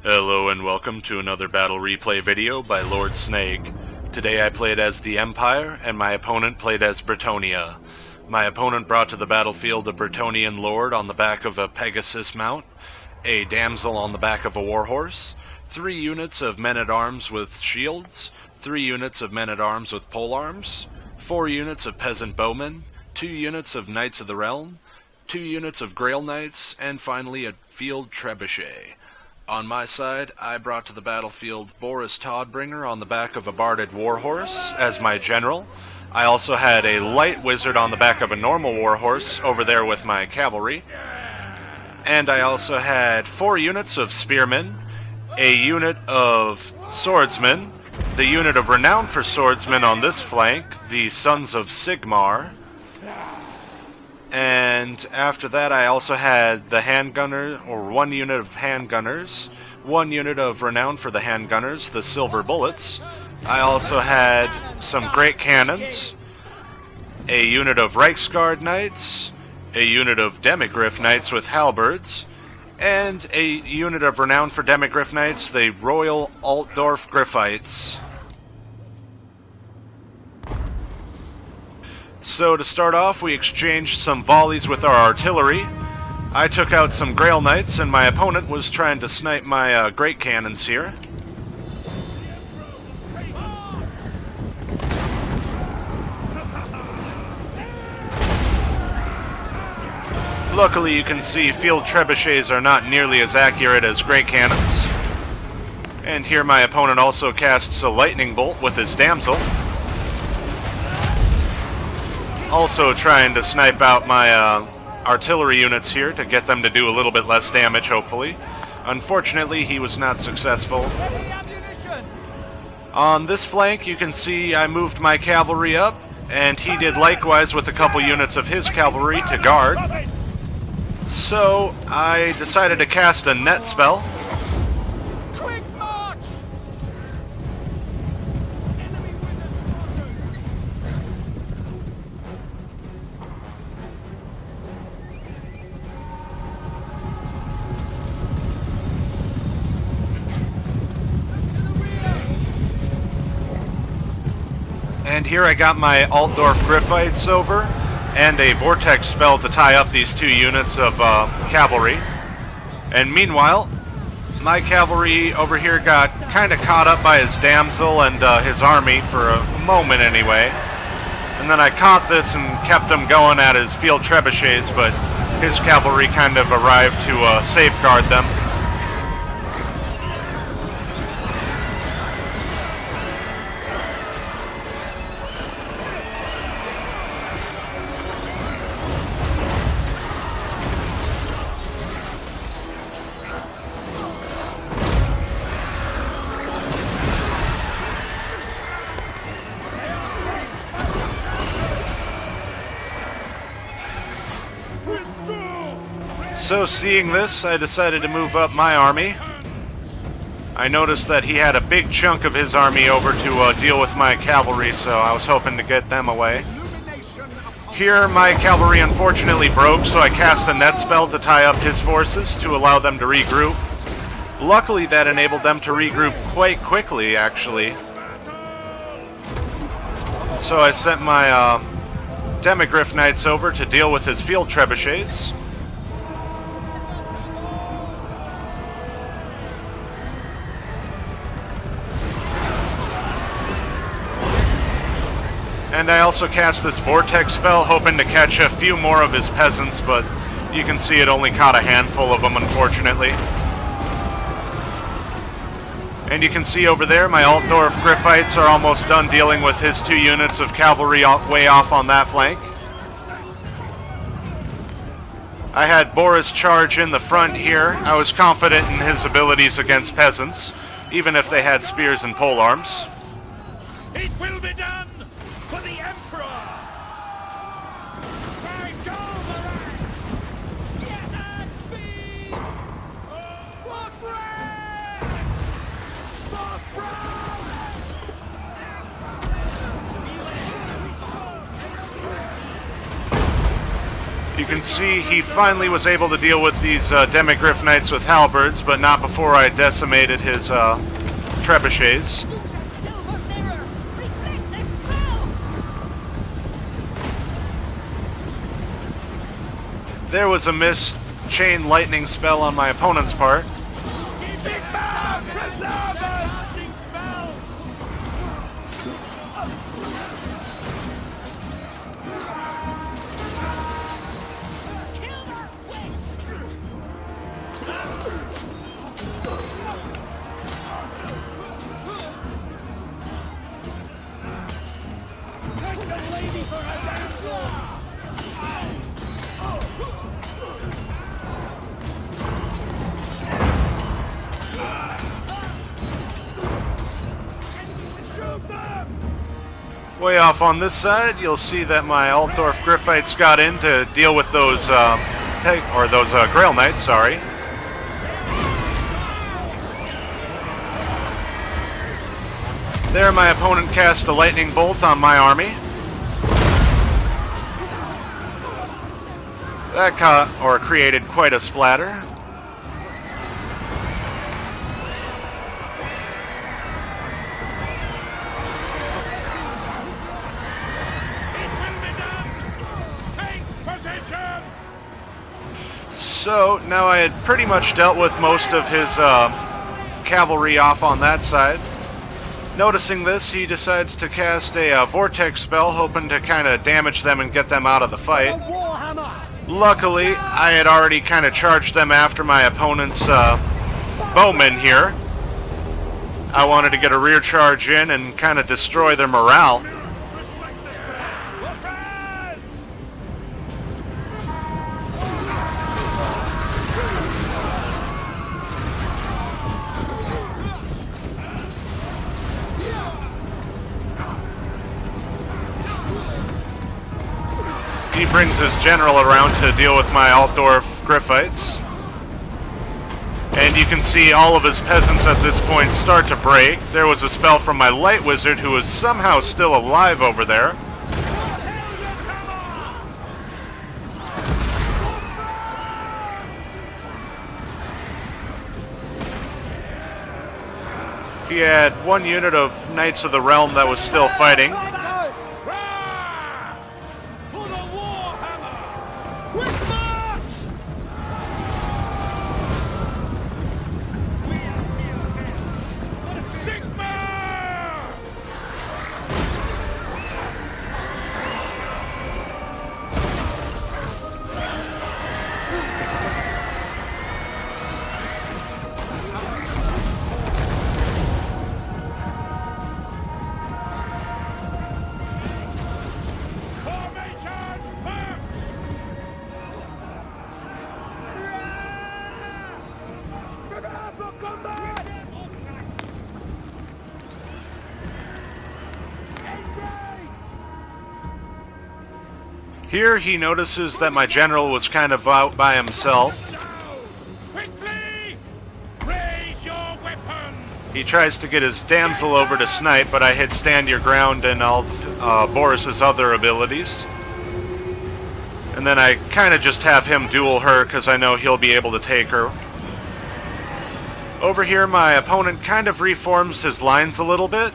Hello and welcome to another battle replay video by Lord Snake. Today I played as the Empire, and my opponent played as Bretonnia. My opponent brought to the battlefield a Bretonnian Lord on the back of a Pegasus mount, a damsel on the back of a warhorse, 3 units of men-at-arms with shields, 3 units of men-at-arms with polearms, 4 units of peasant bowmen, 2 units of Knights of the Realm, 2 units of Grail Knights, and finally a field trebuchet. On my side, I brought to the battlefield Boris Todbringer on the back of a barded warhorse as my general. I also had a light wizard on the back of a normal warhorse over there with my cavalry. And I also had 4 units of spearmen, a unit of swordsmen, the unit of renown for swordsmen on this flank, the Sons of Sigmar. And after that, I also had the handgunner, or 1 unit of handgunners, 1 unit of renown for the handgunners, the Silver Bullets. I also had some great cannons, a unit of Reiksguard Knights, a unit of Demigryph Knights with halberds, and a unit of renown for Demigryph Knights, the Royal Altdorf Griffites. So to start off, we exchanged some volleys with our artillery. I took out some Grail Knights, and my opponent was trying to snipe my great cannons here. Luckily, you can see field trebuchets are not nearly as accurate as great cannons. And here my opponent also casts a lightning bolt with his damsel, also trying to snipe out my artillery units here to get them to do a little bit less damage, hopefully. Unfortunately, he was not successful. On this flank, you can see I moved my cavalry up, and he did likewise with a couple units of his cavalry to guard. So I decided to cast a net spell. And here I got my Altdorf Griffites over, and a vortex spell to tie up these 2 units of cavalry. And meanwhile, my cavalry over here got kind of caught up by his damsel and his army for a moment anyway. And then I caught this and kept him going at his field trebuchets, but his cavalry kind of arrived to safeguard them. So seeing this, I decided to move up my army. I noticed that he had a big chunk of his army over to deal with my cavalry, so I was hoping to get them away. Here, my cavalry unfortunately broke, so I cast a net spell to tie up his forces to allow them to regroup. Luckily, that enabled them to regroup quite quickly, actually. So I sent my Demigryph Knights over to deal with his field trebuchets. And I also cast this vortex spell, hoping to catch a few more of his peasants, but you can see it only caught a handful of them, unfortunately. And you can see over there, my Altdorf Griffites are almost done dealing with his 2 units of cavalry way off on that flank. I had Boris charge in the front here. I was confident in his abilities against peasants, even if they had spears and polearms. It will be done for the Emperor! You you can see, he finally was able to deal with these Demigryph Knights with halberds, but not before I decimated his trebuchets. There was a missed chain lightning spell on my opponent's part. Way off on this side, you'll see that my Altdorf Gryphites got in to deal with those, Grail Knights, sorry. There, my opponent cast a lightning bolt on my army. That created quite a splatter. So, now I had pretty much dealt with most of his cavalry off on that side. Noticing this, he decides to cast a vortex spell, hoping to kind of damage them and get them out of the fight. Luckily, I had already kind of charged them after my opponent's bowmen here. I wanted to get a rear charge in and kind of destroy their morale. He brings his general around to deal with my Altdorf Gryphites. And you can see all of his peasants at this point start to break. There was a spell from my light wizard who was somehow still alive over there. He had one unit of Knights of the Realm that was still fighting. Here he notices that my general was kind of out by himself. Quickly! Raise your weapon! He tries to get his damsel over to snipe, but I hit stand your ground and all Boris's other abilities. And then I kind of just have him duel her because I know he'll be able to take her. Over here my opponent kind of reforms his lines a little bit.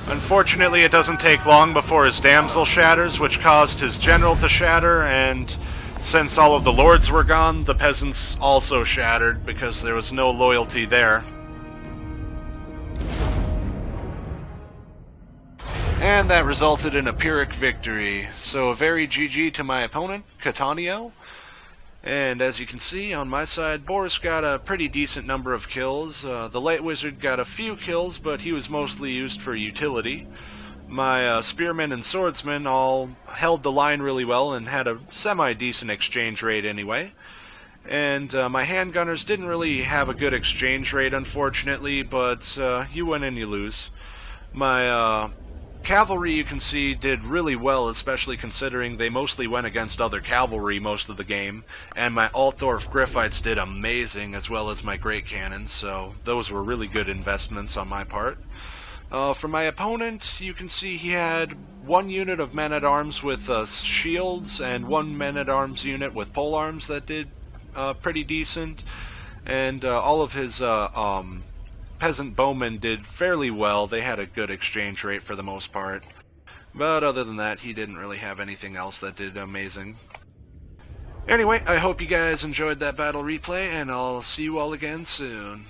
Unfortunately, it doesn't take long before his damsel shatters, which caused his general to shatter, and since all of the lords were gone, the peasants also shattered because there was no loyalty there. And that resulted in a Pyrrhic victory. So a very GG to my opponent, Catania. And as you can see, on my side, Boris got a pretty decent number of kills. The Light Wizard got a few kills, but he was mostly used for utility. My Spearmen and Swordsmen all held the line really well and had a semi-decent exchange rate anyway. And my handgunners didn't really have a good exchange rate, unfortunately, but you win and you lose. My cavalry, you can see, did really well, especially considering they mostly went against other cavalry most of the game, and my Altdorf Gryphites did amazing, as well as my great cannons, so those were really good investments on my part. For my opponent, you can see he had one unit of men-at-arms with shields and one men-at-arms unit with polearms that did pretty decent. And all of his peasant bowmen did fairly well. They had a good exchange rate for the most part. But other than that, he didn't really have anything else that did amazing. Anyway, I hope you guys enjoyed that battle replay, and I'll see you all again soon.